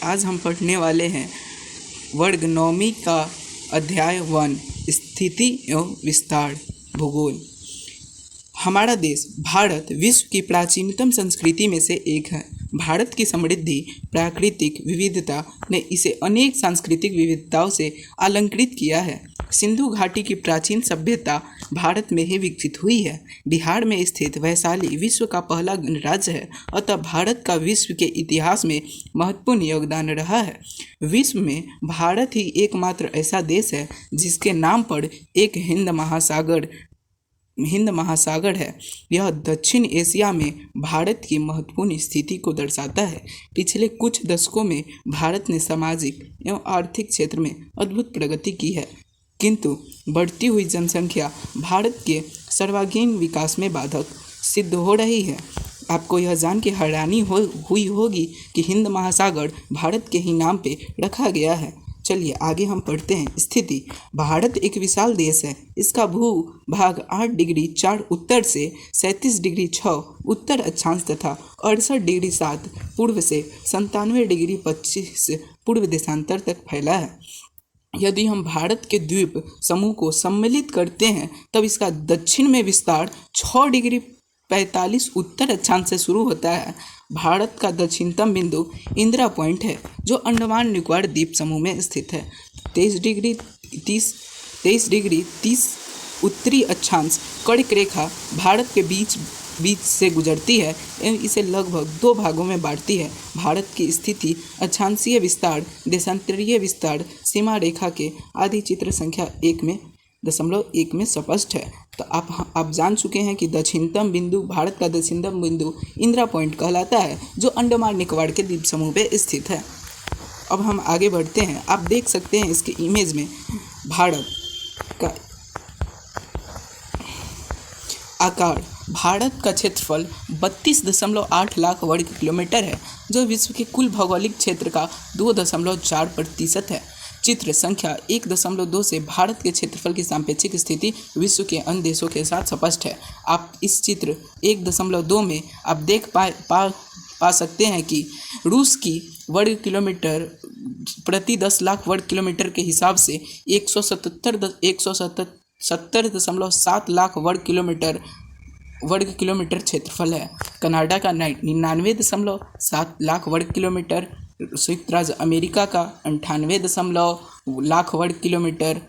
आज हम पढ़ने वाले हैं वर्ग नौवीं का अध्याय 1 स्थिति एवं विस्तार भूगोल। हमारा देश भारत विश्व की प्राचीनतम संस्कृति में से एक है। भारत की समृद्धि प्राकृतिक विविधता ने इसे अनेक सांस्कृतिक विविधताओं से अलंकृत किया है। सिंधु घाटी की प्राचीन सभ्यता भारत में ही विकसित हुई है। बिहार में स्थित वैशाली विश्व का पहला गणराज्य है, अतः भारत का विश्व के इतिहास में महत्वपूर्ण योगदान रहा है। विश्व में भारत ही एकमात्र ऐसा देश है जिसके नाम पर एक हिंद महासागर है। यह दक्षिण एशिया में भारत की महत्वपूर्ण स्थिति को दर्शाता है। पिछले कुछ दशकों में भारत ने सामाजिक एवं आर्थिक क्षेत्र में अद्भुत प्रगति की है, किंतु बढ़ती हुई जनसंख्या भारत के सर्वांगीण विकास में बाधक सिद्ध हो रही है। आपको यह जान के हैरानी हुई होगी कि हिंद महासागर भारत के ही नाम पे रखा गया है। चलिए आगे हम पढ़ते हैं। स्थिति। भारत एक विशाल देश है। इसका भूभाग 8 डिग्री 4 उत्तर से 37 डिग्री 6 उत्तर अक्षांश तथा 68 डिग्री 7 पूर्व से 97 डिग्री 25 पूर्व देशांतर तक फैला है। यदि हम भारत के द्वीप समूह को सम्मिलित करते हैं तब इसका दक्षिण में विस्तार 6 डिग्री 45 उत्तर अक्षांश से शुरू होता है। भारत का दक्षिणतम बिंदु इंदिरा पॉइंट है, जो अंडमान निकोबार द्वीप समूह में स्थित है। 23 डिग्री 30 उत्तरी अक्षांश कर्क रेखा भारत के बीच से गुजरती है एवं इसे लगभग 2 भागों में बांटती है। भारत की स्थिति अक्षांशीय विस्तार, देशांतरीय विस्तार, सीमा रेखा के आदि चित्र संख्या 1 में स्पष्ट है। तो आप जान चुके हैं कि भारत का दक्षिणतम बिंदु इंदिरा पॉइंट कहलाता है, जो अंडमान निकोबार के द्वीप समूह पे स्थित है। अब हम आगे बढ़ते हैं। आप देख सकते हैं इसके इमेज में भारत का आकार। भारत का क्षेत्रफल 32.8 लाख वर्ग किलोमीटर है, जो विश्व के कुल भौगोलिक क्षेत्र का 2.4% है। चित्र संख्या 1.2 से भारत के क्षेत्रफल की सापेक्षिक स्थिति विश्व के अन्य देशों के साथ स्पष्ट है। आप इस चित्र 1.2 में आप देख पा सकते हैं कि रूस की वर्ग किलोमीटर प्रति 10 लाख वर्ग किलोमीटर के हिसाब से 170.7 लाख वर्ग किलोमीटर क्षेत्रफल है। कनाडा का 99.7 लाख वर्ग किलोमीटर, संयुक्त राज्य अमेरिका का 98 लाख वर्ग किलोमीटर,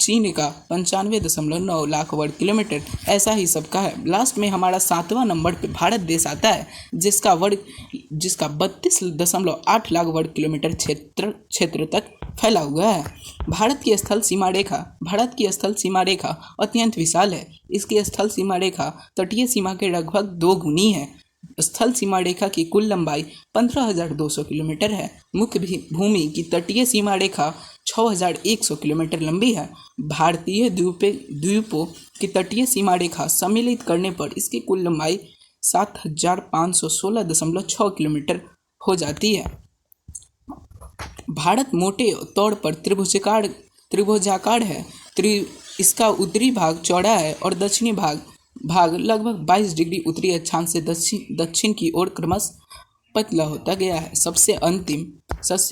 चीन का 95.9 लाख वर्ग किलोमीटर, ऐसा ही सबका है। लास्ट में हमारा 7वां नंबर पे भारत देश आता है, जिसका 32.8 लाख वर्ग किलोमीटर क्षेत्र तक फैला हुआ है। भारत की स्थल सीमा रेखा अत्यंत विशाल है। इसकी स्थल सीमा रेखा तटीय सीमा के लगभग 2 गुनी है। स्थल सीमा रेखा की कुल लंबाई 15,200 किलोमीटर है। मुख्य भूमि की तटीय सीमा रेखा 6,100 किलोमीटर लंबी है। भारतीय द्वीपों की तटीय सीमा रेखा सम्मिलित करने पर इसकी कुल लंबाई 7,516.6 किलोमीटर हो जाती है। भारत मोटे तौर पर त्रिभुजाकार है। इसका उत्तरी भाग चौड़ा है और दक्षिणी भाग लगभग 22 डिग्री उत्तरी अक्षांश से दक्षिण की ओर क्रमशः पतला होता गया है। सबसे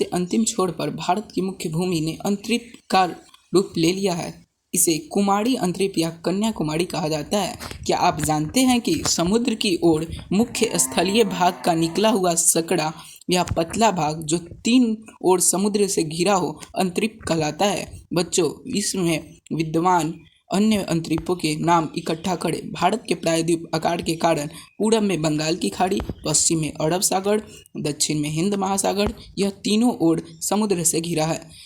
अंतिम छोर पर भारत की मुख्य भूमि ने अंतरिक्ष का रूप ले लिया है। इसे कुमारी अंतरिक्ष या कन्याकुमारी कहा जाता है। क्या आप जानते हैं कि समुद्र की ओर मुख्य स्थलीय भाग का निकला हुआ सकड़ा या पतला भाग जो 3 ओर समुद्र से घिरा हो अंतरिक्ष कहलाता है। बच्चों, इसमें विद्यमान अन्य अंतरिक्षों के नाम इकट्ठा करें। भारत के प्रायद्वीप आकार के कारण पूरब में बंगाल की खाड़ी, पश्चिम में अरब सागर, दक्षिण में हिंद महासागर, यह तीनों ओर समुद्र से घिरा है।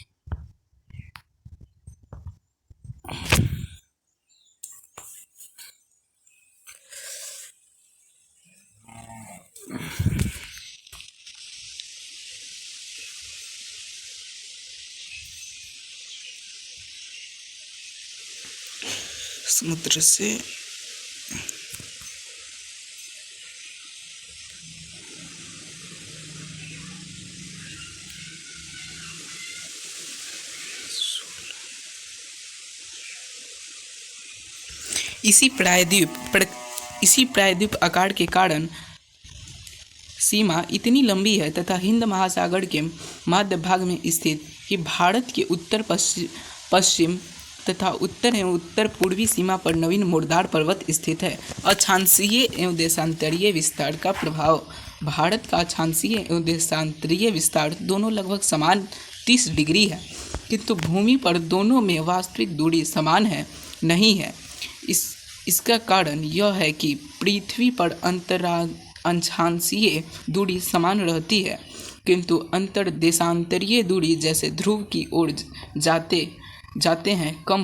समुद्र से इसी प्रायद्वीप आकार के कारण सीमा इतनी लंबी है तथा हिंद महासागर के मध्य भाग में स्थित कि भारत के उत्तर पश्चिम तथा उत्तर एवं उत्तर पूर्वी सीमा पर नवीन मोरदार पर्वत स्थित है। अक्षांशीय एवं देशांतरीय विस्तार का प्रभाव। भारत का अक्षांशीय एवं देशांतरीय विस्तार दोनों लगभग समान 30 डिग्री है, किंतु भूमि पर दोनों में वास्तविक दूरी समान नहीं है। इसका कारण यह है कि पृथ्वी पर अक्षांशीय दूरी समान रहती है, किंतु अंतर्देशांतरीय दूरी जैसे ध्रुव की ओर जाते हैं कम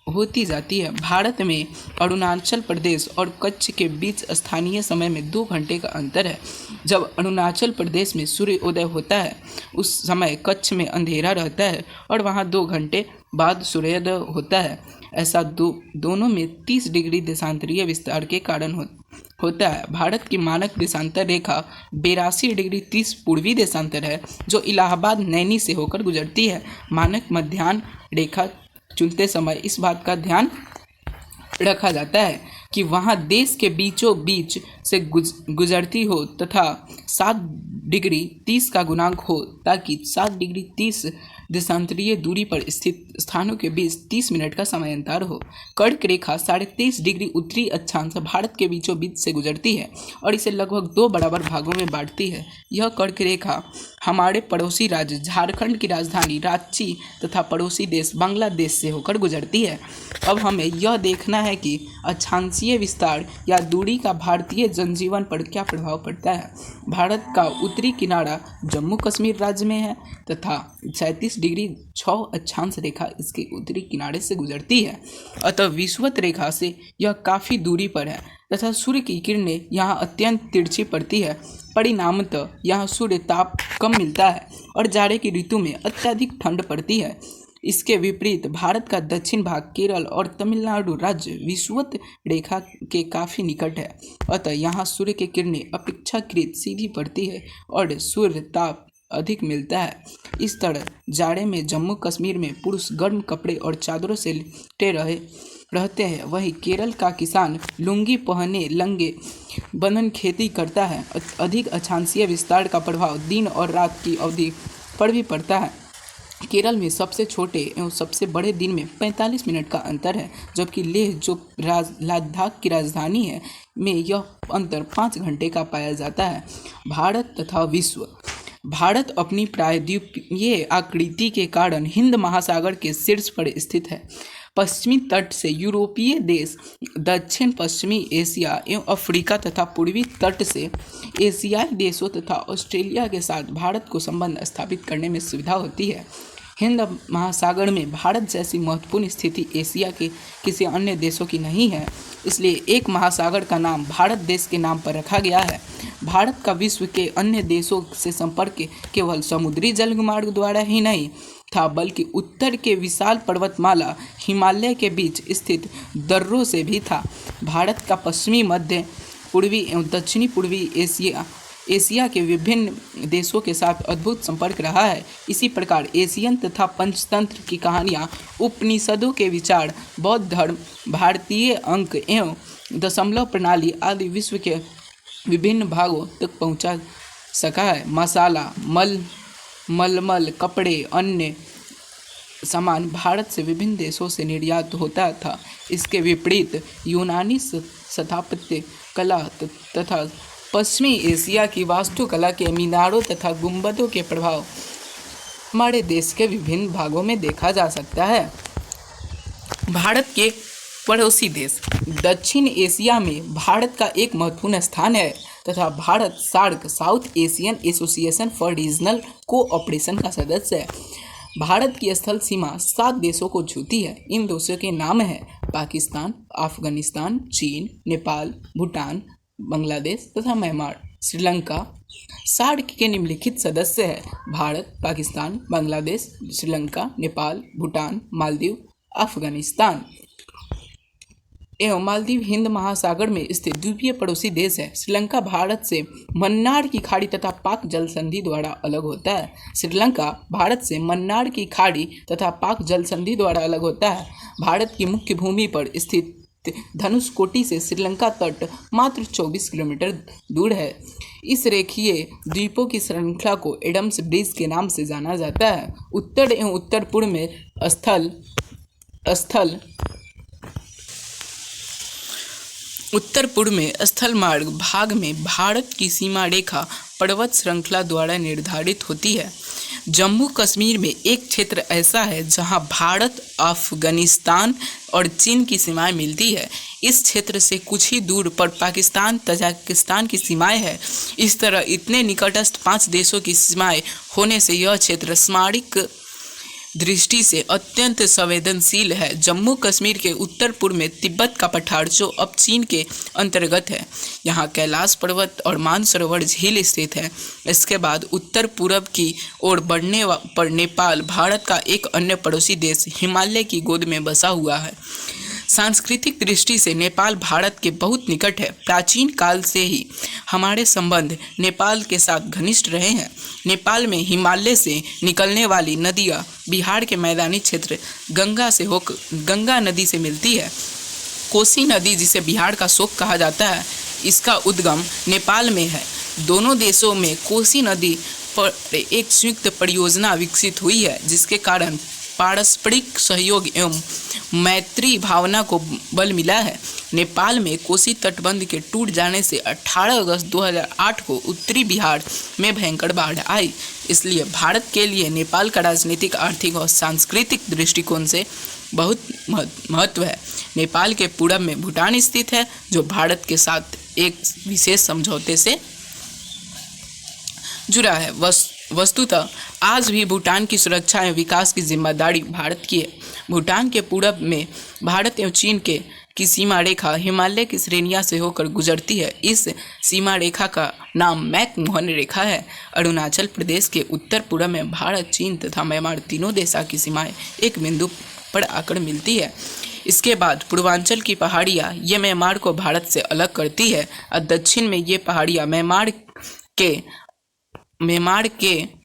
होती जाती है। भारत में अरुणाचल प्रदेश और कच्छ के बीच स्थानीय समय में 2 घंटे का अंतर है। जब अरुणाचल प्रदेश में सूर्योदय होता है उस समय कच्छ में अंधेरा रहता है और वहाँ 2 घंटे बाद सूर्योदय होता है। ऐसा दोनों में 30 डिग्री देशांतरीय विस्तार के कारण होता है। भारत की मानक देशांतर रेखा 82 डिग्री 30 पूर्वी देशांतर है, जो इलाहाबाद नैनी से होकर गुजरती है। मानक मध्याह्न रेखा चुनते समय इस बात का ध्यान रखा जाता है कि वहाँ देश के बीचों बीच से गुजरती हो तथा 7 डिग्री 30 का गुणांक हो, ताकि 7 डिग्री 30 देशांतरीय दूरी पर स्थित स्थानों के बीच 30 मिनट का समय अंतर हो। कर्क रेखा 23.5 डिग्री उत्तरी अक्षांश भारत के बीचों बीच से गुजरती है और इसे लगभग 2 बराबर भागों में बांटती है। यह कर्क रेखा हमारे पड़ोसी राज्य झारखंड की राजधानी रांची तथा पड़ोसी देश बांग्लादेश से होकर गुजरती है। अब हमें यह देखना है कि अक्षांशीय विस्तार या दूरी का भारतीय जनजीवन पर क्या प्रभाव पड़ता है। भारत का उत्तरी किनारा जम्मू कश्मीर राज्य में है तथा 37 डिग्री 6 अक्षांश रेखा इसके उत्तरी किनारे से गुजरती है। अतः विषुवत रेखा से यह काफ़ी दूरी पर है तथा सूर्य की किरणें यहाँ अत्यंत तिरछी पड़ती है। परिणामतः यहाँ सूर्य ताप कम मिलता है और जाड़े की ऋतु में अत्यधिक ठंड पड़ती है। इसके विपरीत भारत का दक्षिण भाग केरल और तमिलनाडु राज्य विषुवत रेखा के काफ़ी निकट है। अतः यहाँ सूर्य की किरणें अपेक्षाकृत सीधी पड़ती है और सूर्य ताप अधिक मिलता है। इस तरह जाड़े में जम्मू कश्मीर में पुरुष गर्म कपड़े और चादरों से लिपटे रहते हैं, वहीं केरल का किसान लुंगी पहने लंगे बंधन खेती करता है। अधिक अक्षांशीय विस्तार का प्रभाव दिन और रात की अवधि पर भी पड़ता है। केरल में सबसे छोटे एवं सबसे बड़े दिन में 45 मिनट का अंतर है, जबकि लेह जो लद्दाख की राजधानी है में यह अंतर 5 घंटे का पाया जाता है। भारत तथा विश्व। भारत अपनी प्रायद्वीपीय आकृति के कारण हिंद महासागर के शीर्ष पर स्थित है। पश्चिमी तट से यूरोपीय देश, दक्षिण पश्चिमी एशिया एवं अफ्रीका तथा पूर्वी तट से एशियाई देशों तथा ऑस्ट्रेलिया के साथ भारत को संबंध स्थापित करने में सुविधा होती है। हिंद महासागर में भारत जैसी महत्वपूर्ण स्थिति एशिया के किसी अन्य देशों की नहीं है, इसलिए एक महासागर का नाम भारत देश के नाम पर रखा गया है। भारत का विश्व के अन्य देशों से संपर्क केवल समुद्री जलमार्ग द्वारा ही नहीं था, बल्कि उत्तर के विशाल पर्वतमाला हिमालय के बीच स्थित दर्रों से भी था। भारत का पश्चिमी, मध्य पूर्वी एवं दक्षिणी पूर्वी एशिया के विभिन्न देशों के साथ अद्भुत संपर्क रहा है। इसी प्रकार एशियन तथा पंचतंत्र की कहानियाँ, उपनिषदों के विचार, बौद्ध धर्म, भारतीय अंक एवं दशमलव प्रणाली आदि विश्व के विभिन्न भागों तक पहुँचा सका है। मसाला, मलमल, कपड़े, अन्य सामान भारत से विभिन्न देशों से निर्यात होता था। इसके विपरीत यूनानी स्थापत्य कला तथा पश्चिमी एशिया की वास्तुकला के मीनारों तथा गुंबदों के प्रभाव हमारे देश के विभिन्न भागों में देखा जा सकता है। भारत के पड़ोसी देश। दक्षिण एशिया में भारत का एक महत्वपूर्ण स्थान है तथा Bharat SAARC, South Asian Association for Regional Cooperation का सदस्य है। भारत की स्थल सीमा 7 देशों को छूती है। इन देशों के नाम हैं पाकिस्तान, अफगानिस्तान, चीन, नेपाल, भूटान, बांग्लादेश तथा म्यांमार। श्रीलंका सार्क के निम्नलिखित सदस्य हैं: भारत, पाकिस्तान, बांग्लादेश, श्रीलंका, नेपाल, भूटान, मालदीव, अफगानिस्तान एवं मालदीव हिंद महासागर में स्थित द्वीपीय पड़ोसी देश है। श्रीलंका भारत से मन्नार की खाड़ी तथा पाक जल संधि द्वारा अलग होता है। श्रीलंका भारत से मन्नार की खाड़ी तथा पाक जल संधि द्वारा अलग होता है। भारत की मुख्य भूमि पर स्थित स्थित धनुषकोटी से श्रीलंका तट मात्र 24 किलोमीटर दूर है। इस रेखीय द्वीपों की श्रृंखला को एडम्स ब्रिज के नाम से जाना जाता है। उत्तर एवं उत्तर पूर्व में उत्तर पूर्व में स्थल मार्ग भाग में भारत की सीमा रेखा पर्वत श्रृंखला द्वारा निर्धारित होती है। जम्मू कश्मीर में एक क्षेत्र ऐसा है जहां भारत, अफगानिस्तान और चीन की सीमाएं मिलती है। इस क्षेत्र से कुछ ही दूर पर पाकिस्तान, तजाकिस्तान की सीमाएं हैं। इस तरह इतने निकटस्थ 5 देशों की सीमाएं होने से यह क्षेत्र सामरिक दृष्टि से अत्यंत संवेदनशील है। जम्मू कश्मीर के उत्तर पूर्व में तिब्बत का पठार जो अब चीन के अंतर्गत है। यहाँ कैलाश पर्वत और मानसरोवर झील स्थित है। इसके बाद उत्तर पूर्व की ओर बढ़ने पर नेपाल भारत का एक अन्य पड़ोसी देश हिमालय की गोद में बसा हुआ है। सांस्कृतिक दृष्टि से नेपाल भारत के बहुत निकट है। प्राचीन काल से ही हमारे संबंध नेपाल के साथ घनिष्ठ रहे हैं। नेपाल में हिमालय से निकलने वाली नदियाँ बिहार के मैदानी क्षेत्र गंगा नदी से मिलती है। कोसी नदी, जिसे बिहार का शोक कहा जाता है, इसका उद्गम नेपाल में है। दोनों देशों में कोसी नदी पर एक संयुक्त परियोजना विकसित हुई है, जिसके कारण पारस्परिक सहयोग एवं मैत्री भावना को बल मिला है। नेपाल में कोसी तटबंध के टूट जाने से 18 अगस्त 2008 को उत्तरी बिहार में भयंकर बाढ़ आई। इसलिए भारत के लिए नेपाल का राजनीतिक, आर्थिक और सांस्कृतिक दृष्टिकोण से बहुत महत्व है। नेपाल के पूरब में भूटान स्थित है, जो भारत के साथ एक विशेष समझौते से जुड़ा है। वस्तुतः आज भी भूटान की सुरक्षा एवं विकास की जिम्मेदारी भारत की है। भूटान के पूरब में भारत एवं चीन की सीमा रेखा हिमालय की श्रेणियां से होकर गुजरती है। इस सीमा रेखा का नाम मैकमोहन रेखा है। अरुणाचल प्रदेश के उत्तर पूर्व में भारत, चीन तथा म्यांमार तीनों देशों की सीमाएं एक बिंदु पर आकर मिलती है। इसके बाद पूर्वांचल की पहाड़ियाँ ये म्यांमार को भारत से अलग करती है और दक्षिण में ये पहाड़ियाँ म्यांमार के